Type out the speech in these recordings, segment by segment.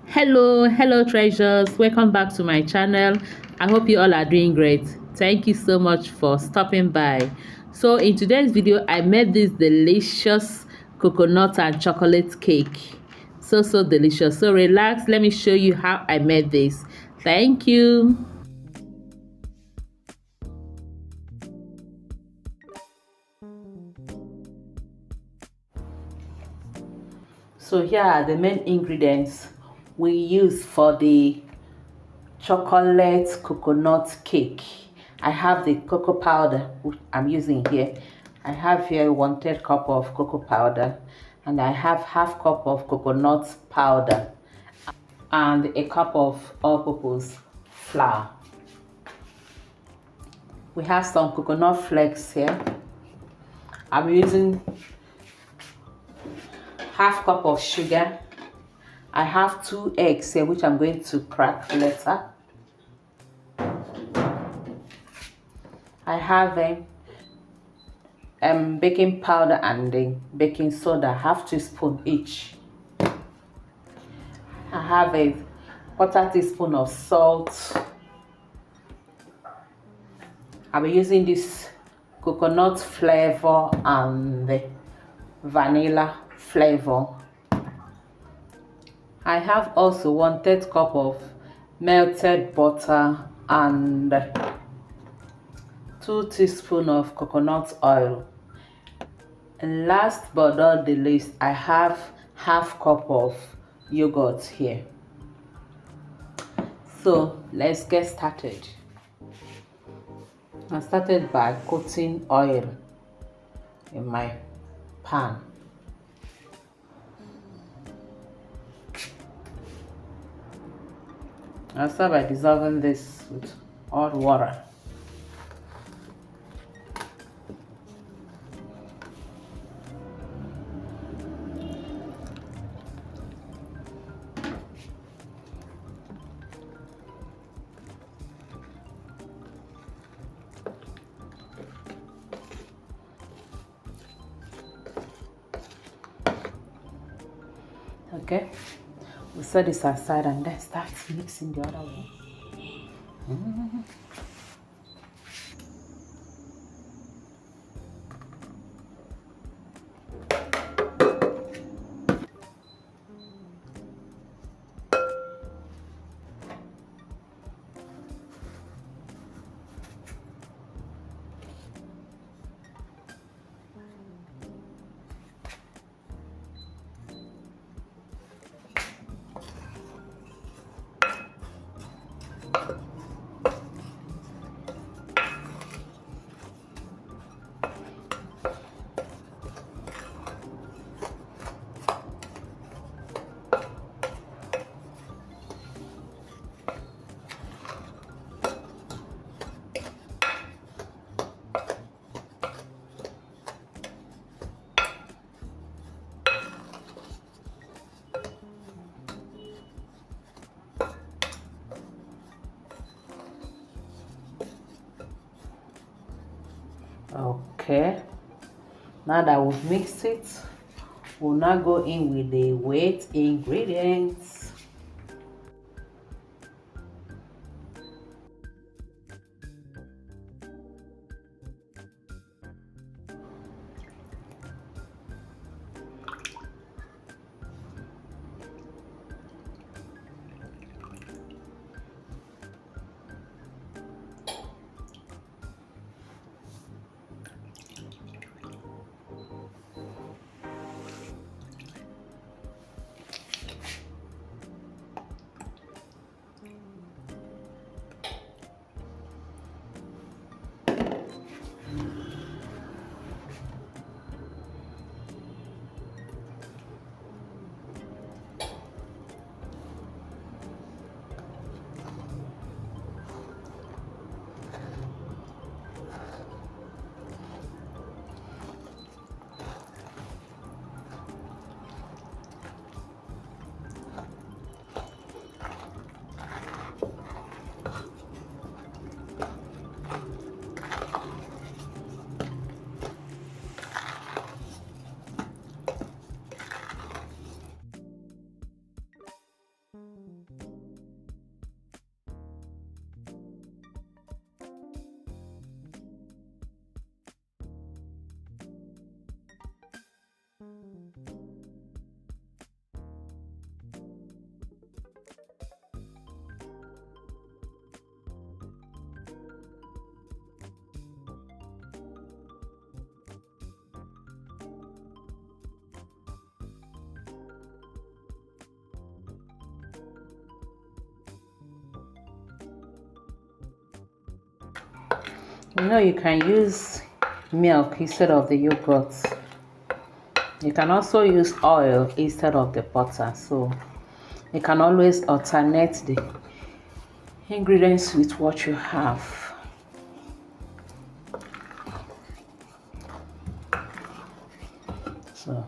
Hello treasures, welcome back to my channel. I hope you all are doing great. Thank you so much for stopping by. So in today's video I made this delicious coconut and chocolate cake. So delicious. So relax, let me show you how I made this. Thank you. So here are the main ingredients we use for the chocolate coconut cake. I have the cocoa powder which I'm using here. I have here 1/3 cup of cocoa powder, and I have half cup of coconut powder and a cup of all-purpose flour. We have some coconut flakes here. I'm using half cup of sugar. I have 2 eggs here which I'm going to crack later. I have baking powder and baking soda, half teaspoon each. I have a 1/4 teaspoon of salt. I'll be using this coconut flavor and the vanilla flavor. I have also 1/3 cup of melted butter and 2 teaspoons of coconut oil. And last but not the least, I have half cup of yogurt here. So let's get started. I started by putting oil in my pan. I'll start by dissolving this with hot water. Okay, we set this aside and then start mixing the other one. Okay, now that we've mixed it, we'll now go in with the wet ingredients. You can use milk instead of the yogurt. You can also use oil instead of the butter. So you can always alternate the ingredients with what you have. So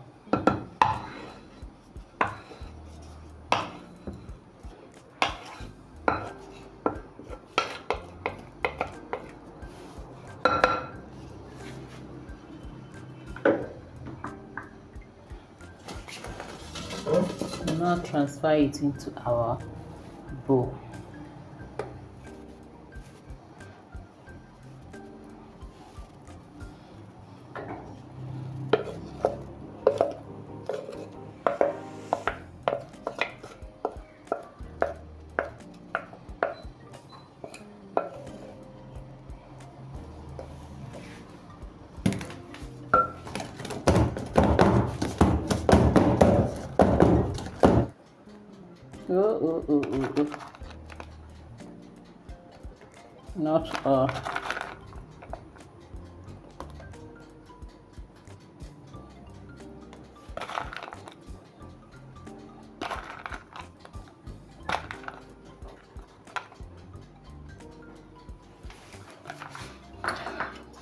now transfer it into our bowl. Oh. Not all.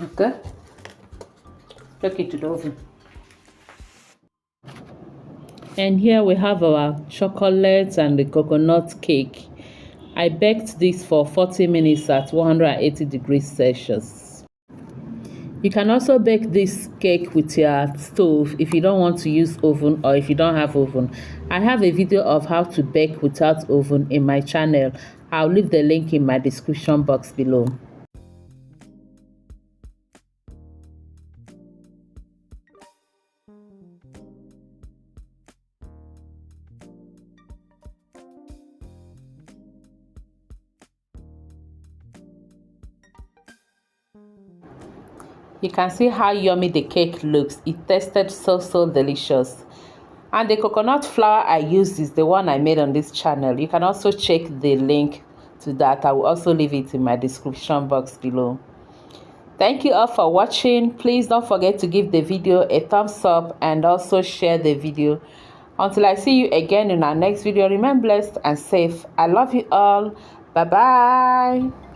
Okay, take it to the oven. And here we have our chocolate and the coconut cake. I baked this for 40 minutes at 180 degrees Celsius. You can also bake this cake with your stove if you don't want to use oven or if you don't have oven. I have a video of how to bake without oven in my channel. I'll leave the link in my description box below. You can see how yummy the cake looks. It tasted so delicious. And the coconut flour I used is the one I made on this channel. You can also check the link to that. I will also leave it in my description box below. Thank you all for watching. Please don't forget to give the video a thumbs up and also share the video. Until I see you again in our next video, remain blessed and safe. I love you all. Bye bye.